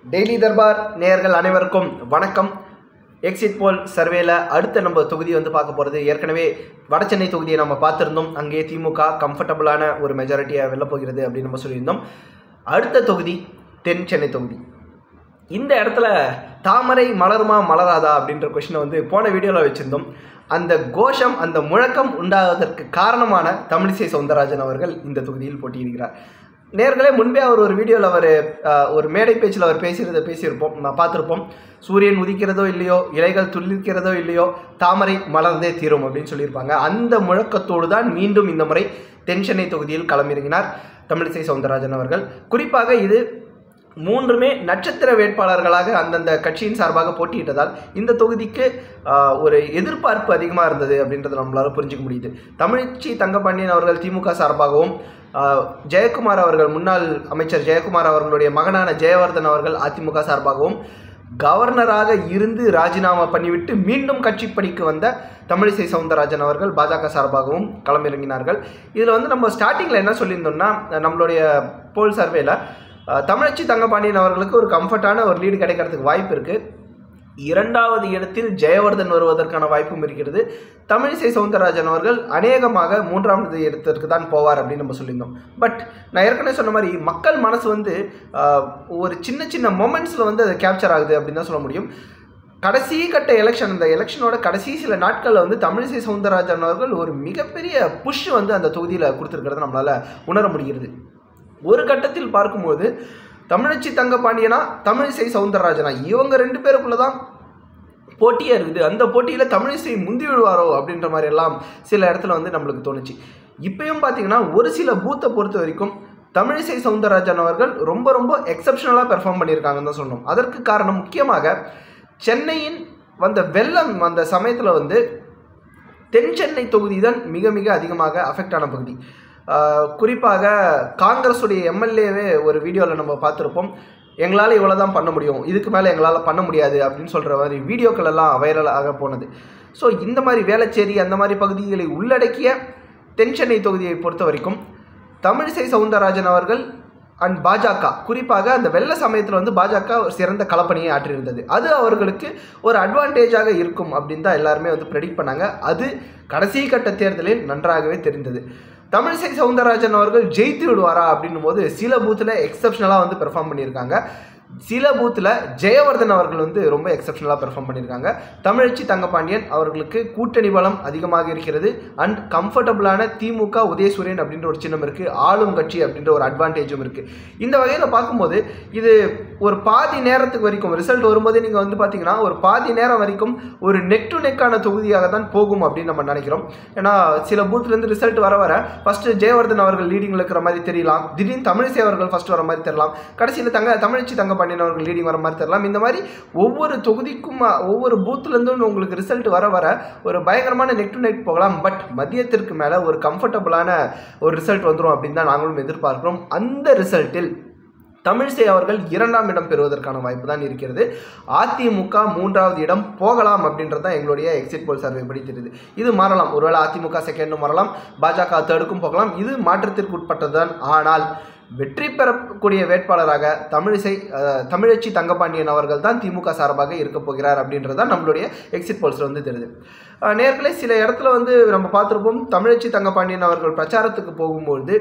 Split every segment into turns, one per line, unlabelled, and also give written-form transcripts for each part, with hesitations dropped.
Daily Darbar நேயர்கள் அனைவருக்கும் வணக்கம். எக்ஸிட் போல் சர்வேல அடுத்த நம்ம தொகுதி பார்க்க போகிறது. ஏற்கனவே வடசென்னை தொகுதியை நம்ம பார்த்துருந்தோம். அங்கே திமுக கம்ஃபர்டபுளான ஒரு மெஜாரிட்டியை வெல்ல போகிறது அப்படின்னு நம்ம சொல்லியிருந்தோம். அடுத்த தொகுதி தென் சென்னை தொகுதி. இந்த இடத்துல தாமரை மலருமா மலராதா அப்படின்ற கொஸ்டினை போன வீடியோவில் வச்சுருந்தோம். அந்த கோஷம், அந்த முழக்கம் உண்டாவதற்கு காரணமான தமிழிசை சவுந்தரராஜன் அவர்கள் இந்த தொகுதியில் போட்டியிடுகிறார். நேர்களே, முன்பே அவர் ஒரு வீடியோவில் ஒரு மேடை பேச்சில் அவர் பேசியிருப்போம், நான் பார்த்துருப்போம். சூரியன் உதிக்கிறதோ இல்லையோ, இலைகள் துளிர்க்கிறதோ இல்லையோ, தாமரை மலர்ந்தே தீரும் அப்படின்னு சொல்லியிருப்பாங்க. அந்த முழக்கத்தோடு தான் மீண்டும் இந்த முறை தென் சென்னை தொகுதியில் களமிறங்கினார் தமிழிசை சவுந்தரராஜன் அவர்கள். குறிப்பாக இது மூன்றுமே நட்சத்திர வேட்பாளர்களாக அந்தந்த கட்சியின் சார்பாக போட்டியிட்டதால் இந்த தொகுதிக்கு ஒரு எதிர்பார்ப்பு அதிகமாக இருந்தது அப்படின்றத நம்மளால் புரிஞ்சிக்க முடியுது. தமிழ்ச்சி தங்கப்பாண்டியன் அவர்கள் திமுக சார்பாகவும், ஜெயக்குமார் அவர்கள் முன்னாள் அமைச்சர் ஜெயக்குமார் அவர்களுடைய மகனான ஜெயவர்தன் அவர்கள் அதிமுக சார்பாகவும், கவர்னராக இருந்து ராஜினாமா பண்ணிவிட்டு மீண்டும் கட்சி பணிக்கு வந்த தமிழிசை சவுந்தரராஜன் அவர்கள் பாஜக சார்பாகவும் களமிறங்கினார்கள். இதில் நம்ம ஸ்டார்டிங்கில் என்ன சொல்லியிருந்தோம்னா, நம்மளுடைய போல் சர்வேல தமிழச்சி தங்கப்பாண்டியன் அவர்களுக்கு ஒரு கம்ஃபர்டான ஒரு லீடு கிடைக்கிறதுக்கு வாய்ப்பு இருக்குது. இரண்டாவது இடத்தில் ஜெயவர்தன் வருவதற்கான வாய்ப்பும் இருக்கிறது. தமிழிசை சவுந்தரராஜன் அவர்கள் அநேகமாக மூன்றாவது இடத்திற்கு தான் போவார் அப்படின்னு நம்ம சொல்லியிருந்தோம். பட் நான் ஏற்கனவே சொன்ன மாதிரி மக்கள் மனசு ஒரு சின்ன சின்ன மொமெண்ட்ஸில் அதை கேப்சர் ஆகுது அப்படின்னு தான் சொல்ல முடியும். கடைசி கட்ட எலெக்ஷன், அந்த எலெக்ஷனோட கடைசி சில நாட்களில் தமிழிசை சவுந்தரராஜன் அவர்கள் ஒரு மிகப்பெரிய புஷ் அந்த தொகுதியில் கொடுத்துருக்கிறத நம்மளால் உணர முடிகிறது. ஒரு கட்டத்தில் பார்க்கும்போது தமிழச்சி தங்கப்பாண்டியனா தமிழிசை சவுந்தரராஜனா இவங்க ரெண்டு பேருக்குள்ள தான் போட்டியே இருக்குது. அந்த போட்டியில் தமிழிசை முந்தி விடுவாரோ அப்படின்ற மாதிரி எல்லாம் சில இடத்துல நம்மளுக்கு தோணுச்சு. இப்பயும் பார்த்தீங்கன்னா ஒரு சில பூத்தை பொறுத்த வரைக்கும் தமிழிசை சவுந்தரராஜன் அவர்கள் ரொம்ப ரொம்ப எக்ஸப்ஷனலாக பெர்ஃபார்ம் பண்ணியிருக்காங்கன்னு தான் சொல்லணும். அதற்கு காரணம் முக்கியமாக சென்னையின் வெள்ளம் அந்த சமயத்தில் தென் சென்னை தொகுதி தான் மிக மிக அதிகமாக அஃபெக்ட் ஆன பகுதி. குறிப்பாக காங்கிரஸுடைய எம்எல்ஏவே ஒரு வீடியோவில் நம்ம பார்த்துருப்போம். எங்களால் இவ்வளோ தான் பண்ண முடியும், இதுக்கு மேலே எங்களால் பண்ண முடியாது அப்படின்னு சொல்கிற மாதிரி வீடியோக்கள் எல்லாம் வைரலாக போனது. ஸோ இந்த மாதிரி வேளச்சேரி அந்த மாதிரி பகுதிகளை உள்ளடக்கிய தென் சென்னை தொகுதியை பொறுத்த வரைக்கும் தமிழிசை சவுந்தரராஜன் அவர்கள் அண்ட் பாஜக, குறிப்பாக அந்த வெள்ள சமயத்தில் பாஜக ஒரு சிறந்த களப்பணியை ஆற்றியிருந்தது. அது அவர்களுக்கு ஒரு அட்வான்டேஜாக இருக்கும் அப்படின்னு தான் எல்லாருமே ப்ரெடிக்ட் பண்ணாங்க. அது கடைசி கட்ட தேர்தலில் நன்றாகவே தெரிந்தது. தமிழிசை சவுந்தரராஜன் அவர்கள் ஜெயித்து விடுவாரா அப்படின்னும் போது சில பூத்தில் எக்ஸப்ஷனலாக பெர்ஃபார்ம் பண்ணியிருக்காங்க. சில பூத்தில் ஜெயவர்தன் அவர்கள் ரொம்ப எக்ஸப்ஷனலாக பெர்ஃபார்ம் பண்ணியிருக்காங்க. தமிழச்சி தங்கப்பாண்டியன் அவர்களுக்கு கூட்டணி பலம் அதிகமாக இருக்கிறது. அண்ட் கம்ஃபர்டபுளான திமுக உதயசூரியன் அப்படின்ற ஒரு சின்னம் இருக்குது, ஆளும் கட்சி அப்படின்ற ஒரு அட்வான்டேஜும் இருக்குது. இந்த வகையில் பார்க்கும்போது இது ஒரு பாதி நேரத்துக்கு வரைக்கும் ரிசல்ட் வரும்போது நீங்கள் பார்த்தீங்கன்னா ஒரு பாதி நேரம் வரைக்கும் ஒரு நெக் டு நெக்கான தொகுதியாக தான் போகும் அப்படின்னு நம்ம நினைக்கிறோம். ஏன்னா சில பூத்துலேருந்து ரிசல்ட் வர வர ஃபஸ்ட்டு ஜெயவர்தன் அவர்கள் லீடிங்கில் இருக்கிற மாதிரி தெரியலாம், திடீர்னு தமிழிசை அவர்கள் ஃபஸ்ட்டு வர மாதிரி தெரியலாம், கடைசியில் தமிழச்சி தங்கப்பாண்டியன் அவர்கள் லீடிங் வர மாதிரி தெரியலாம். இந்த மாதிரி ஒவ்வொரு தொகுதிக்கும் ஒவ்வொரு பூத்துலேருந்தும் உங்களுக்கு ரிசல்ட் வர வர ஒரு பயங்கரமான நெக் டு நெக் போகலாம். பட் மதியத்திற்கு மேலே ஒரு கம்ஃபர்டபுளான ஒரு ரிசல்ட் வந்துடும் அப்படின்னு தான் நாங்களும் எதிர்பார்க்கிறோம். அந்த ரிசல்ட்டில் தமிழிசை அவர்கள் 2ஆம் இடம் பெறுவதற்கான வாய்ப்பு தான் இருக்கிறது. அதிமுக 3வது இடம் போகலாம் அப்படின்றது தான் எங்களுடைய எக்ஸிட் போல் சர்வே படி தெரியுது. இது மாறலாம், ஒருவேளை அதிமுக செகண்டும் வரலாம், பாஜக தேர்டுக்கும் போகலாம். இது மாற்றத்திற்கு உட்பட்டது தான். ஆனால் வெற்றி பெறக்கூடிய வேட்பாளராக தமிழச்சி தங்கப்பாண்டியன் அவர்கள் தான் திமுக சார்பாக இருக்க போகிறார் அப்படின்றது தான் நம்மளுடைய எக்ஸிட் போல்ஸில் தெரியுது. நேர்களே, சில இடத்துல நம்ம பார்த்துருப்போம், தமிழச்சி தங்கப்பாண்டியன் அவர்கள் பிரச்சாரத்துக்கு போகும்போது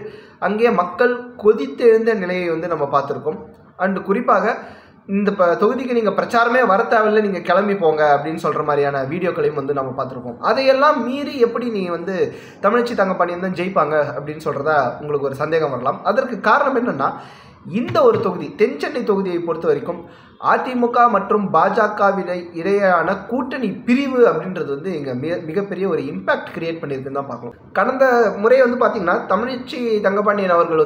அங்கே மக்கள் கொதித்தெழுந்த நிலையை நம்ம பார்த்துருக்கோம். அண்டு குறிப்பாக இந்த தொகுதிக்கு நீங்கள் பிரச்சாரமே வர தேவையில்லை, நீங்கள் கிளம்பி போங்க அப்படின்னு சொல்கிற மாதிரியான வீடியோக்களையும் நம்ம பார்த்துருப்போம். அதையெல்லாம் மீறி எப்படி நீங்கள் தமிழச்சி தங்கப்பாண்டியன் தான் ஜெயிப்பாங்க அப்படின்னு சொல்கிறதா உங்களுக்கு ஒரு சந்தேகம் வரலாம். அதற்கு காரணம் என்னென்னா, இந்த ஒரு தொகுதி தென் சென்னை தொகுதியை பொறுத்த வரைக்கும் அதிமுக மற்றும் பாஜகவினை இடையேயான கூட்டணி பிரிவு அப்படின்றது இங்கே மிகப்பெரிய ஒரு இம்பேக்ட் கிரியேட் பண்ணியிருக்குன்னு தான் பார்க்கணும். கடந்த முறை பார்த்தீங்கன்னா தமிழச்சி தங்கப்பாண்டியன் அவர்கள்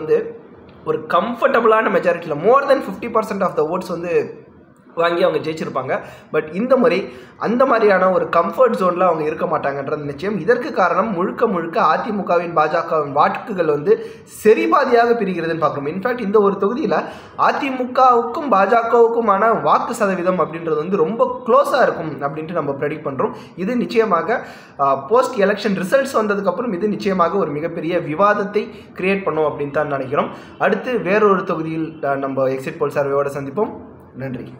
ஒரு கம்ஃபர்டபுளான மெஜாரிட்டியில் மோர் தென் 50% ஆஃப் த ஓட்ஸ் வாங்கி அவங்க ஜெயிச்சிருப்பாங்க. பட் இந்த முறை அந்த மாதிரியான ஒரு கம்ஃபர்ட் ஜோனில் அவங்க இருக்க மாட்டாங்கன்றது நிச்சயம். இதற்கு காரணம் முழுக்க முழுக்க அதிமுகவின் பாஜகவின் வாக்குகள் சரிபாதியாக பிரிகிறதுன்னு பார்க்குறோம். இன்ஃபேக்ட் இந்த ஒரு தொகுதியில் அதிமுகவுக்கும் பாஜகவுக்குமான வாக்கு சதவீதம் அப்படின்றது ரொம்ப க்ளோஸாக இருக்கும் அப்படின்ட்டு நம்ம ப்ரெடிக்ட் பண்ணுறோம். இது நிச்சயமாக போஸ்ட் எலெக்ஷன் ரிசல்ட்ஸ் வந்ததுக்கப்புறம் இது நிச்சயமாக ஒரு மிகப்பெரிய விவாதத்தை கிரியேட் பண்ணும் அப்படின்னு தான் நினைக்கிறோம். அடுத்து வேறொரு தொகுதியில் நம்ம எக்ஸிட் போல் சர்வேயோடு சந்திப்போம். நன்றி.